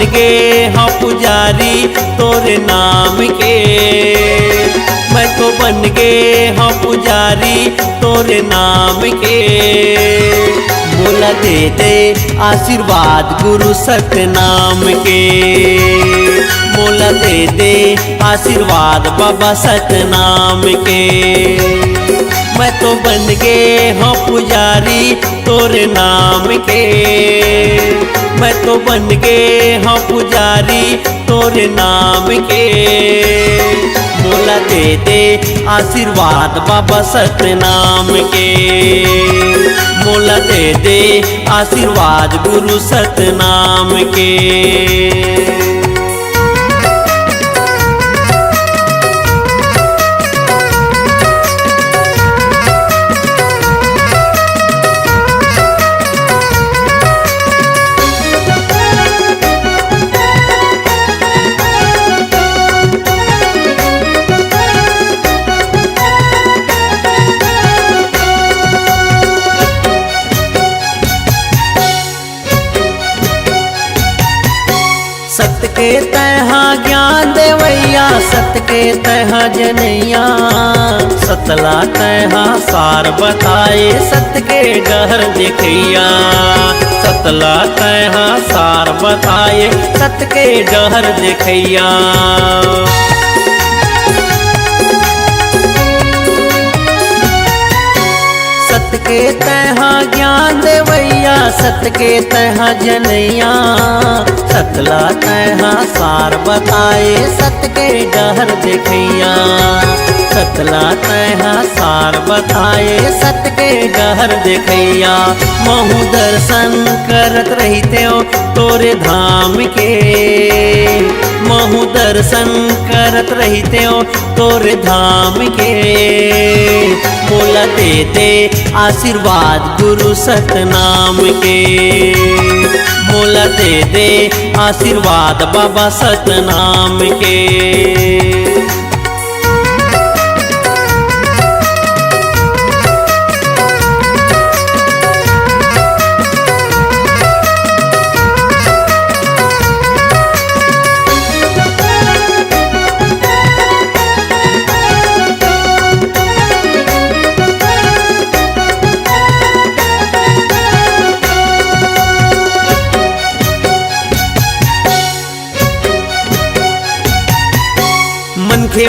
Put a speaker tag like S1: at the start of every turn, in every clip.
S1: गए हाँ पुजारी तोरे नाम के। मैं तो बन गए हाँ पुजारी तोरे नाम के। मोला दे दे आशीर्वाद गुरु सतनाम के। मोला दे दे आशीर्वाद बाबा सतनाम के। मैं तो बन गए हाँ पुजारी तोरे नाम के। मैं तो बन गए हाँ पुजारी तोरे नाम के। मोला दे दे आशीर्वाद बाबा सतनाम के। मोला दे दे आशीर्वाद गुरु सतनाम के। सत्य के तहा ज्ञान देवैया, सत्य के तहा जनैया। सतला तहा सार बताए, सत्य के डहर देखैया। सतला तहा सार बताए, सत्य के डहर देखैया। सत्य के तहा ज्ञान देवैया, सत्य के तहा जनैया। सतला तहा सार बताए, सत्य के डहर देखैया। सतला तहा सार बताए, सत्य के डहर देखैया। महु दर्शन करत रहते हो तोरे धाम के। महु दर्शन करत रहते हो तोरे धाम के। मोला दे दे आशीर्वाद गुरु सतनाम के। मोला दे दे आशीर्वाद बाबा सतनाम के।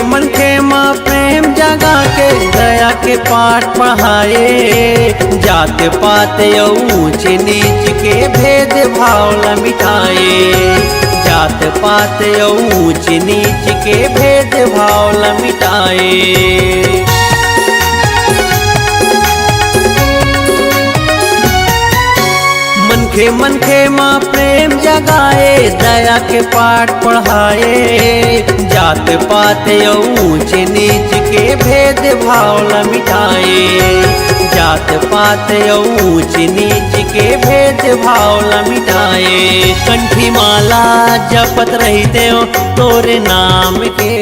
S1: मनखे माँ प्रेम जगा के दया के पाठ पढ़ाए। जात पात ऊंच नीच के भेद भाव ल मिटाए। जात पात ऊंच नीच के भेद भाव ल मिटाए। मनखे माँ प्रेम जगाए, दया के पाठ पढ़ाए। जात पात ऊंच नीच के भेद भाव ल मिटाए। जात पात ऊंच नीच के भेद भाव ल मिटाए। कंठी माला जपत रहते हो तोरे नाम के।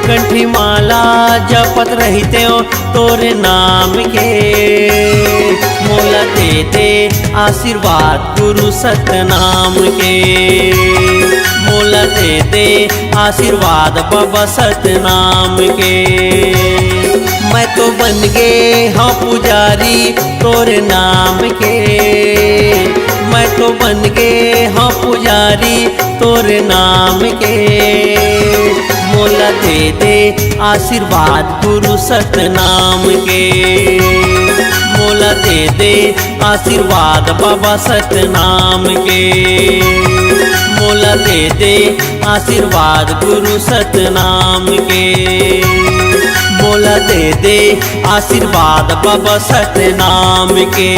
S1: कंठी माला जपत रहते हो तोरे नाम के। मोला दे दे आशीर्वाद गुरु सतनाम के। मोला दे दे आशीर्वाद बाबा सतनाम के। मैं तो बन गए हाँ पुजारी तोरे नाम के। मैं तो बन गए हाँ पुजारी तोरे नाम के। मोला दे दे आशीर्वाद गुरु सतनाम के। मोला दे दे आशीर्वाद बाबा सतनाम के। मोला दे दे आशीर्वाद गुरु सतनाम के। मोला दे दे आशीर्वाद बाबा सतनाम के।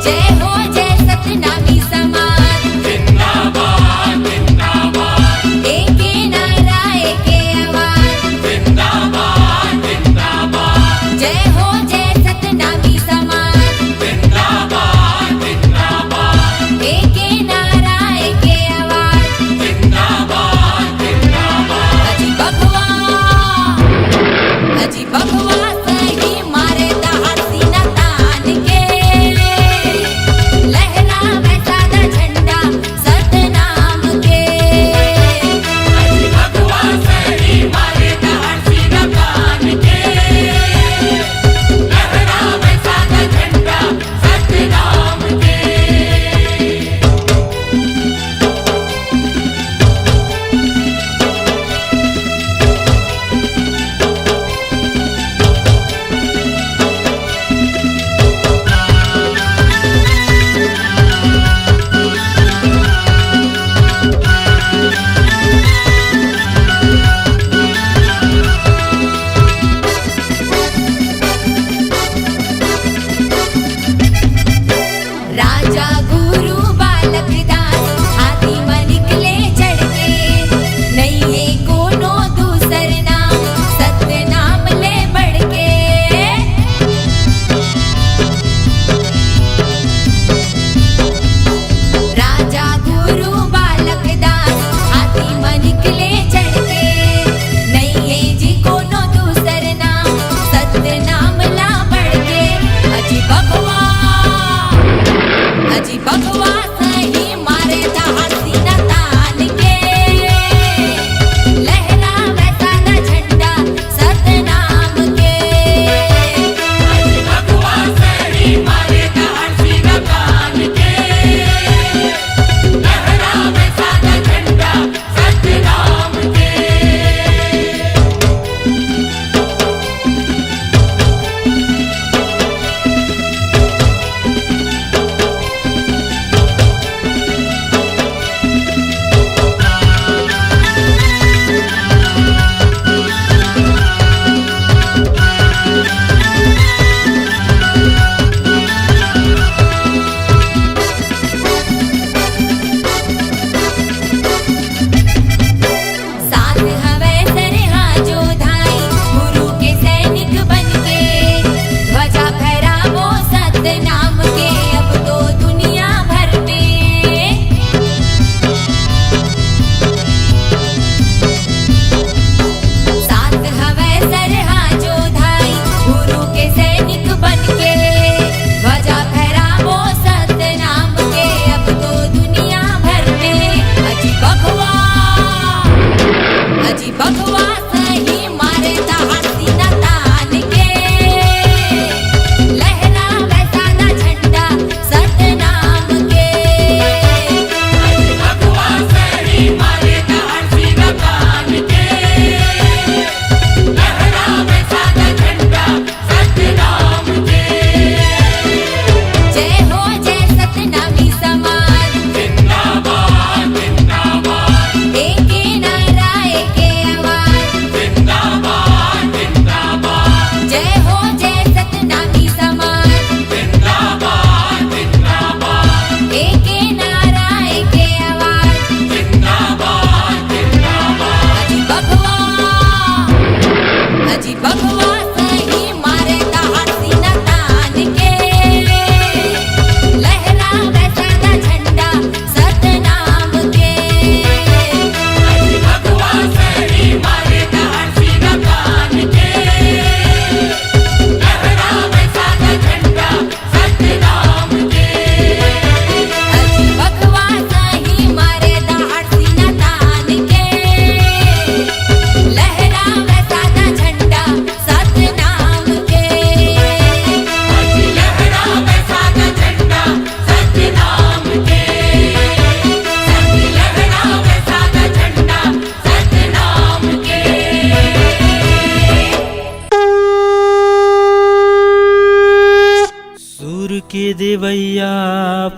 S2: जय हो जय सतनामी समाज।
S3: जिंदाबाद जिंदाबाद।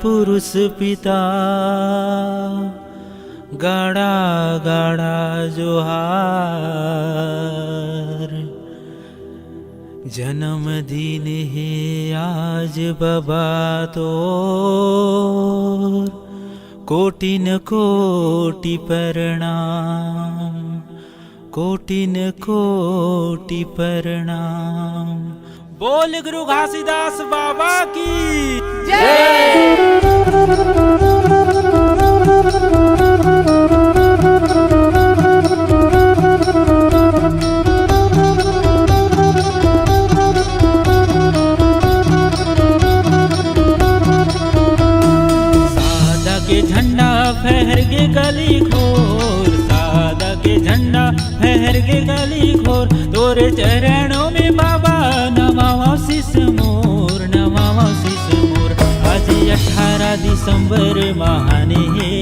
S2: पुरुष पिता गाड़ा गाड़ा जोहार। जन्मदिन है आज बाबा तोर, कोटिन कोटि प्रणाम, कोटिन कोटि प्रणाम। बोल गुरु घासीदास बाबा की सादा के झंडा फहर के गली खोर, सादा के झंडा फहर के गली खोर। तोरे चरणों में बाबा नमावा शीस मोर, नमावा शीस मोर। आज 18 दिसंबर महाने है,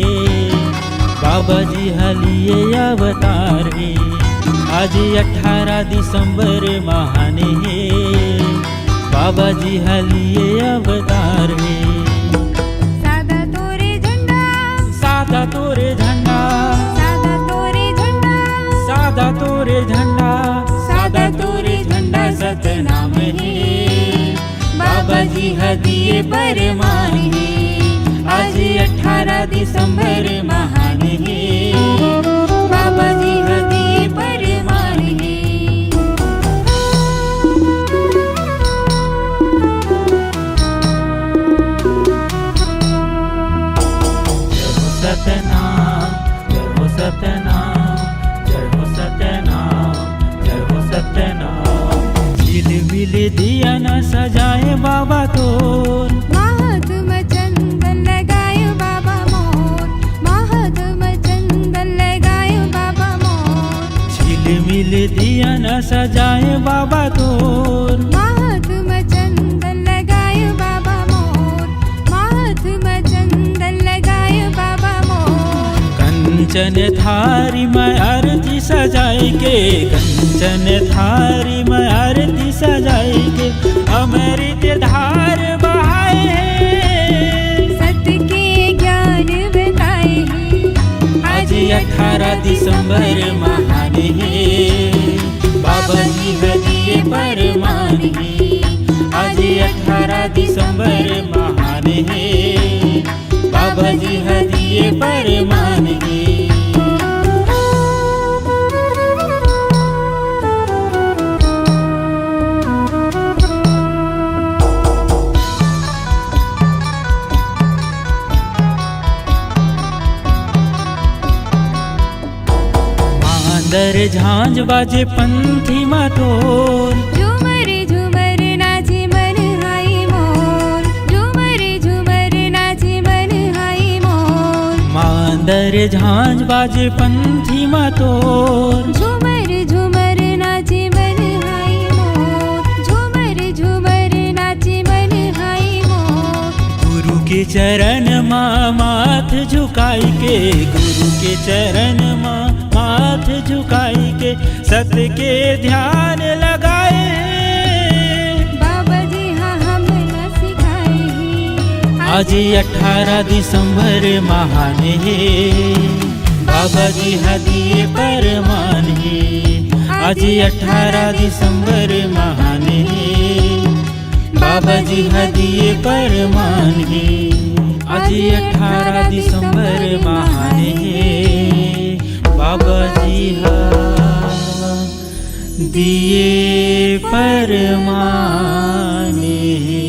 S2: बाबा जी हलिए अवतार है। आज 18 दिसंबर महाने है, बाबा जी हलिए अवतार है।
S3: सादा तोरे झंडा,
S2: सादा तोरे झंडा,
S3: सादा तोरे झंडा,
S2: सादा तोरे झंडा, सादा तोरे झंडा सतनाम है।
S3: बाबा जी हदिये परमान है।
S2: आज 18 दिसंबर महान है,
S3: बाबा जी हदिये परमान है।
S2: सतनाम, जय हो सतनाम, जय हो सतनाम, जय हो सतनाम। झिलमिल दिया न सजाए बाबा तोर,
S3: महात्म चंदन लगायो बाबा मोर, महात्म चंदन लगायो बाबा मोर।
S2: झिलमिल दिया न सजाए बाबा तोर।
S3: महात्म चंदन लगायो बाबा मोर, महात्म चंदन लगायो बाबा मोर।
S2: कंचन थारी में आरती सजाई के, कंचन थारी में आरती सजाई के। अमृत धार बहाए हैं,
S3: सत्य के ज्ञान बताए हैं।
S2: आज 18 दिसंबर महान है, बाबा जी हदिये परमान है। आज 18 दिसंबर महान है, बाबा जी हदिये परमान है। मांदर झांझ बाजे पंथी मातोर,
S3: झूमर झूमर नाचे मन हाई मोर, झूमर झूमर नाचे मन हाई मोर।
S2: मांदर झांझ बाजे पंथी मातोर।
S3: झूमर झूमर नाचे मन हाई मोर, झूमर झूमर नाचे मन हाई मोर।
S2: गुरु के चरण माँ माथ झुकाई के, गुरु के चरण माँ माथ झुकाई के। सत्य के ध्यान लगाए हैं,
S3: बाबा जी हाँ हमें सिखाए हैं।
S2: आज 18 दिसंबर महान है, बाबा जी हदिये परमान है। आज 18 दिसंबर महान है, बाबा जी हदिये परमान है। आज 18 दिसंबर महान है, बाबा जी हदिये परमान है।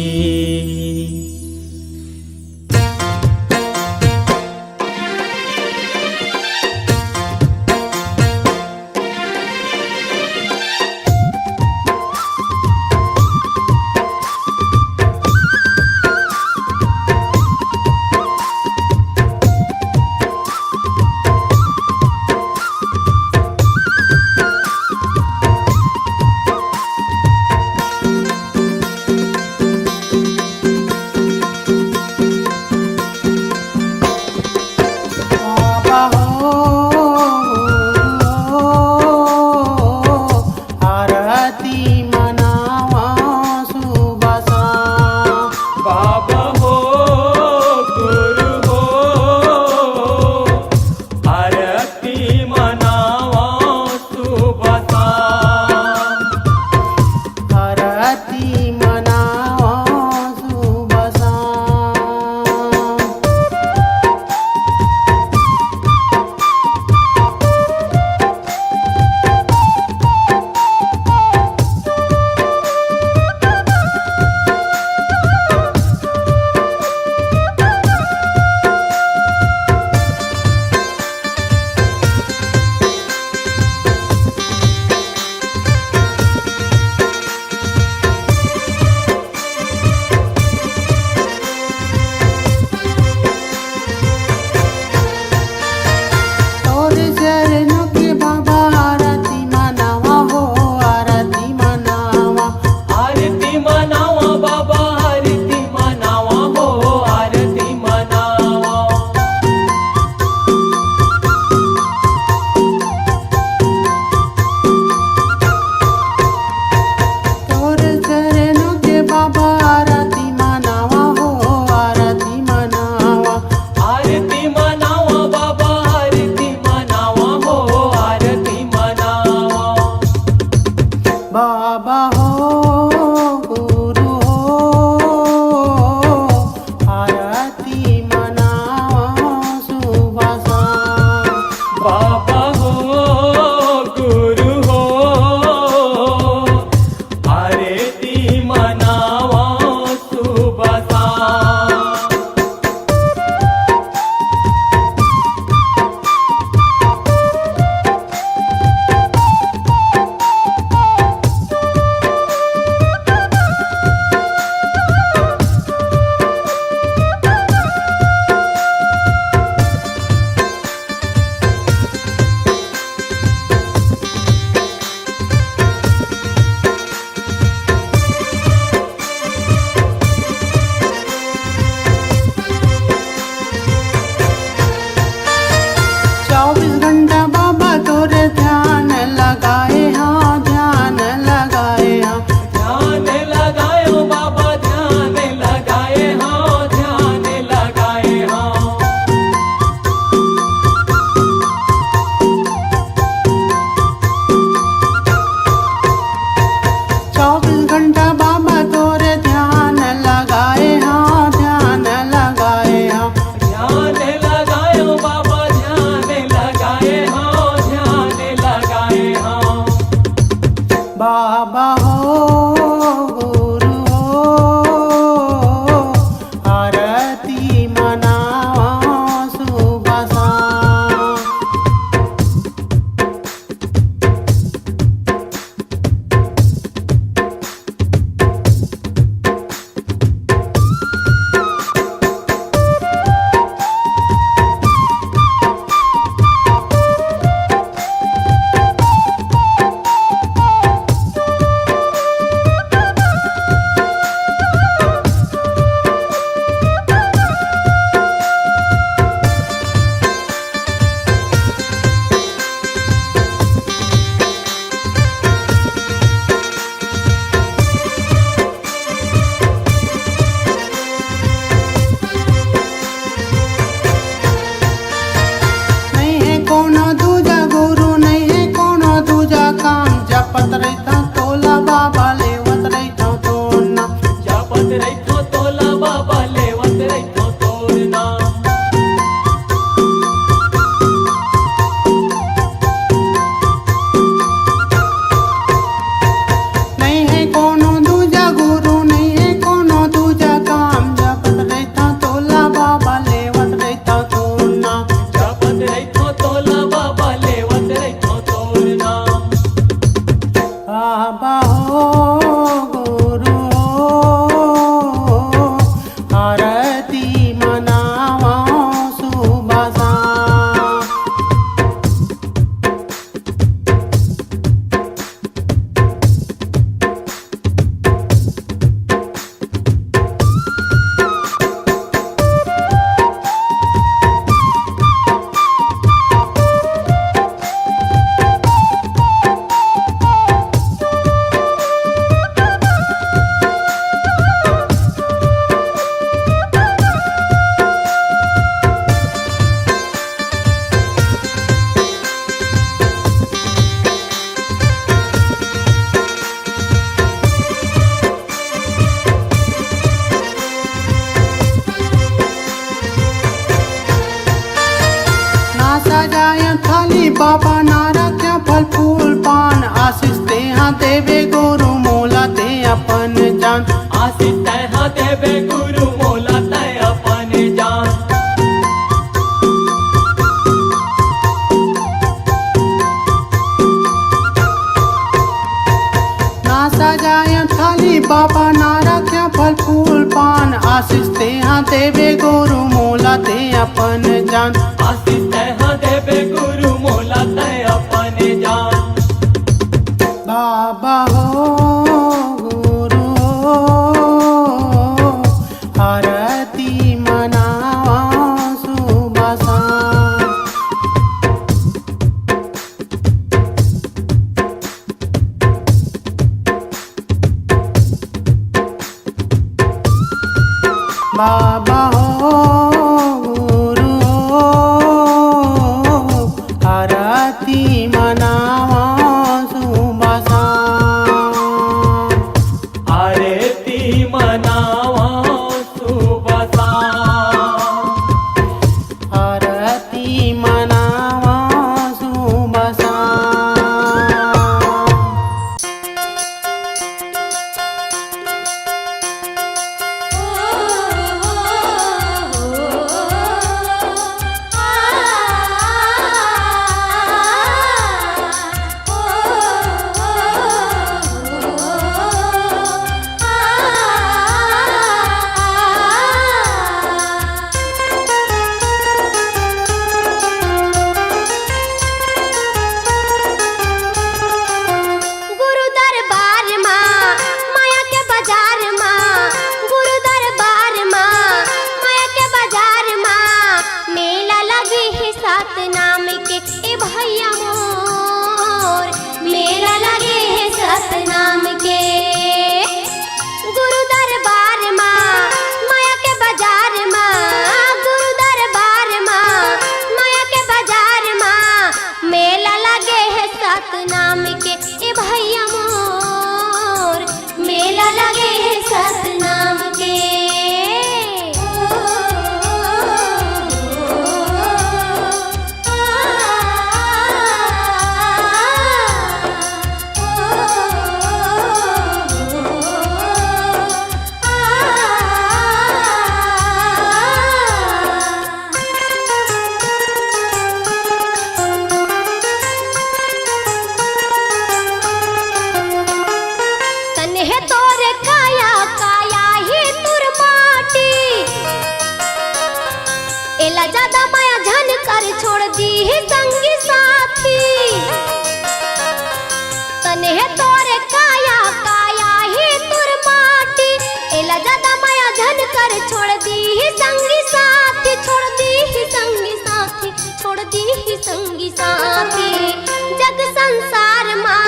S1: सजाया थाली बाबा नारा क्या फल फूल पान आशीष ते हाँ देवे गुरु मोला ते अपन जान
S4: आशीष तैहा देवे गुरु मोला तय अपन जान
S1: ना सजाया थाली बाबा नारा क्या फल फूल पान आशीष ते हाँ देवे गुरु मोला ते अपन जान
S4: आशीष तैहा देवे गुरु मोला तय अपन जान
S1: बाबा हो गुरु हो आरती मनावा सुबह शाम बाबा हो गुरु हो आरती मनावा सुबह शाम
S4: आरती मनावा सुबह शाम
S1: आरती मनावा सुबह शाम
S3: गुरु दरबार माँ माया के बाजार माँ गुरु दरबार माँ माया के बाजार माँ मेला लगे है सात नाम के ए भैया मोर मेला लगे है सात नाम के गुरु दरबार माँ माया के बाजार माँ गुरु दरबार माँ माया के बाजार माँ मेला लगे है सात नाम के ए भैया मोर मेला लगे है सात नाम के तन्हे तोरे काया काया ही तुर माटी एला ज्यादा माया झन कर छोड़ दी है संगी साथी तन्हे तोरे काया काया ही तुर माटी एला ज्यादा माया झन कर छोड़ दी है संगी साथी छोड़ दी है संगी साथी छोड़ दी है संगी साथी जग संसार माँ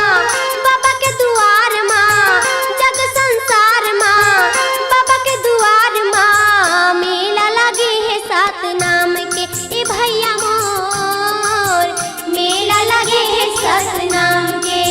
S3: बाबा के दुआर माँ जग संसार माँ बाबा के दुआर माँ मेला लगे है सात नाम के ए भैया मोर मेला लगे है सात नाम के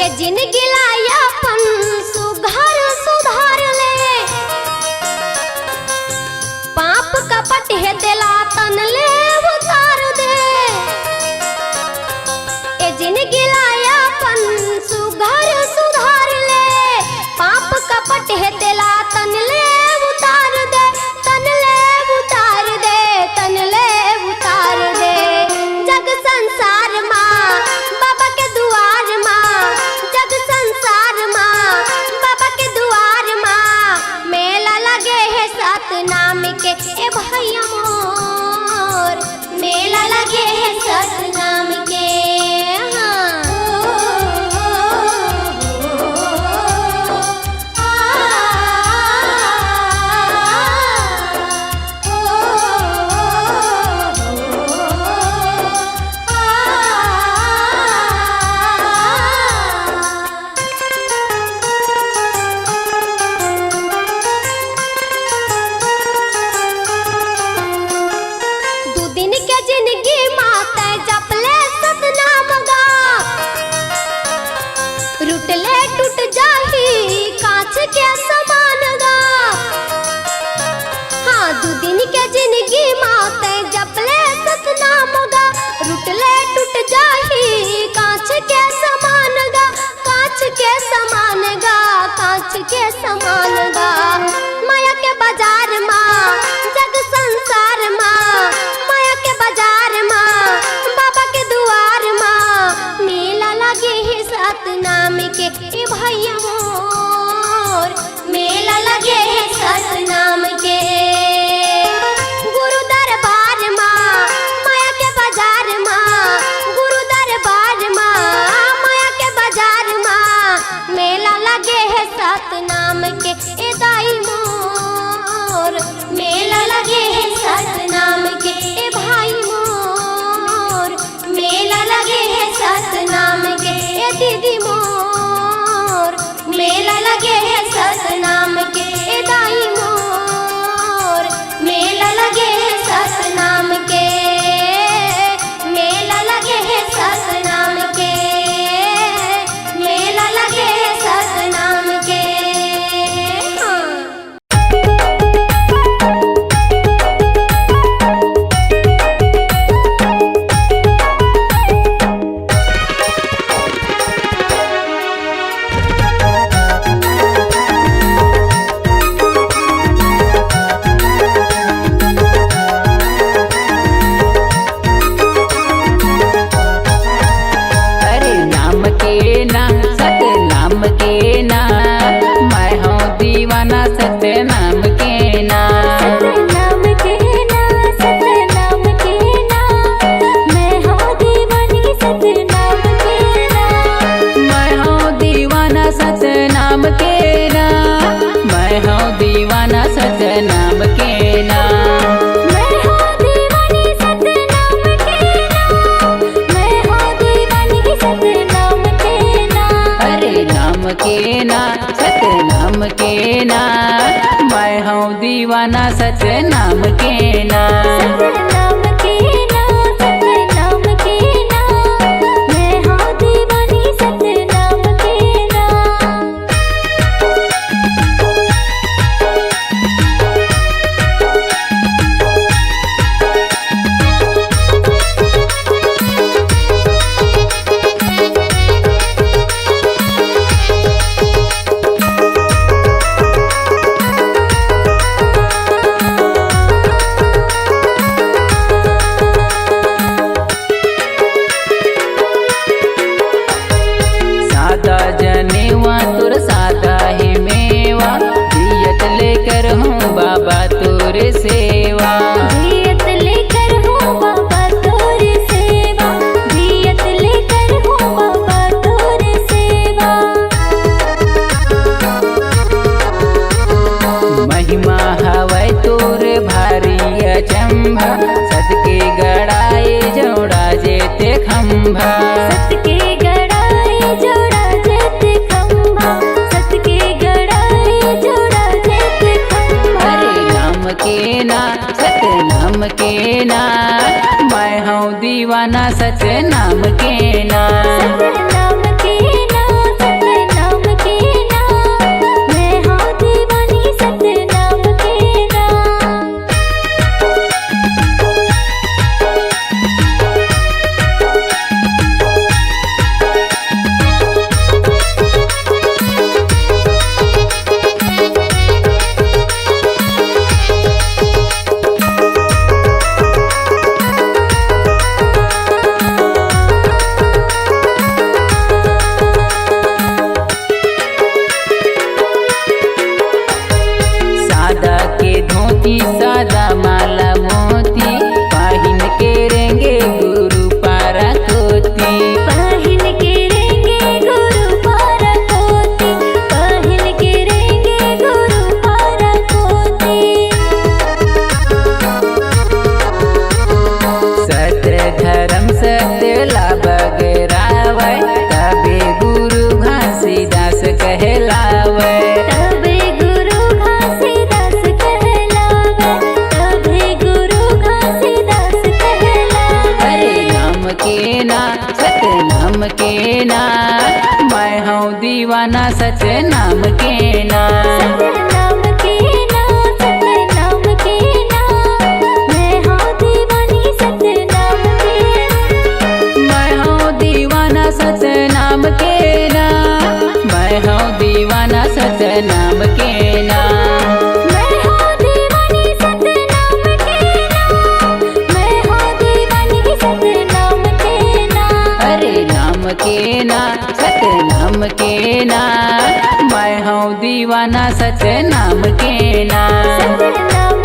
S3: ए जिंदगी लाया अपन सुधार सुधार ले पाप कपट है दिला तन ले उतार दे ए जिंदगी लाया अपन सुधार सुधार ले पाप कपट है दिला तन ले उतार दे तन ले उतार दे तन ले उतार दे जग संसार माँ बाबा के दुआर माँ जग संसार माँ बाबा के दुआर माँ मेला लगे है सात नाम के ए भैया मोर मेला लगे है सात नाम के हाँ। सतनाम के ए भैया मोर मेला लगे है सतनाम के गुरु दरबार माँ माया के बाजार माँ गुरु दरबार माँ माया के बाजार माँ मेला लगे है सतनाम के ए दाई मोर मेला लगे है सतनाम के ए भाई मोर मेला लगे है सतनाम के ए दीदी मोर मेला लगे है सतनाम के ए दाई मोर मेला लगे है सतनाम के मेला लगे है सतनाम के मेला लगे है सतनाम के हाँ।
S5: अरे नाम के ना सतनाम के ना मैं हूँ दीवाना सतनाम के ना
S3: सतनाम के ना सतनाम के ना मैं हूँ दीवानी सतनाम के ना
S5: मैं हूँ दीवाना सतनाम के ना मैं हूँ दीवाना सतनाम के ना
S3: मैं हूँ दीवानी सतनाम के ना मैं हूँ दीवानी सतनाम के ना
S5: अरे नाम के ना सतनाम के ना मैं हूँ दीवाना सतनाम के ना
S3: सतनाम के ना सतनाम के ना मैं हूँ दीवानी सतनाम के ना
S5: सादा जनेवा तुर सादा ही मेवा दियत लेकर हूँ बाबा तुर सेवा
S3: दियत लेकर हूँ बाबा तोर सेवा दियत लेकर हूँ बाबा तोर सेवा
S5: महिमा हवै तुर भारी अचंभा सदके गड़ाए जोड़ा जेते खंभा
S3: सत के गड़ाए जोड़ा जेते खंभा सत के गड़ाए जोड़ा जेते खंभा
S5: अरे नाम के ना सतनाम के ना मैं हूँ दीवाना सतनाम के ना
S3: सतनाम के ना सतनाम के ना मैं हूँ दीवानी सतनाम के ना
S5: सादा के धोती सादा माला मोती पाहिन के रेंगे गुरु पारा कोती
S3: पहिन के रेंगे गुरु पारा कोती पहिन के रेंगे गुरु पारा कोती
S5: सत्र धर्म सत्य लाभगरावै तबे गुरु घासीदास कहलावै
S3: तबे गुरु घासीदास कहलावे तबे गुरु घासीदास कहलावे
S5: अरे नाम के ना सतनाम के ना मैं हूँ दीवाना सतनाम के ना
S3: सतनाम के ना सतनाम के ना मैं हूँ दीवानी सतनाम के
S5: मैं हूँ दीवाना सतनाम के ना मैं हूँ दीवाना सतनाम के ना
S3: मैं हूँ दीवानी सतनाम के ना मैं हूँ दीवानी सतनाम के ना
S5: अरे नाम के ना ना सतनाम के ना, मैं हूँ दीवाना सतनाम के ना।
S3: सतनाम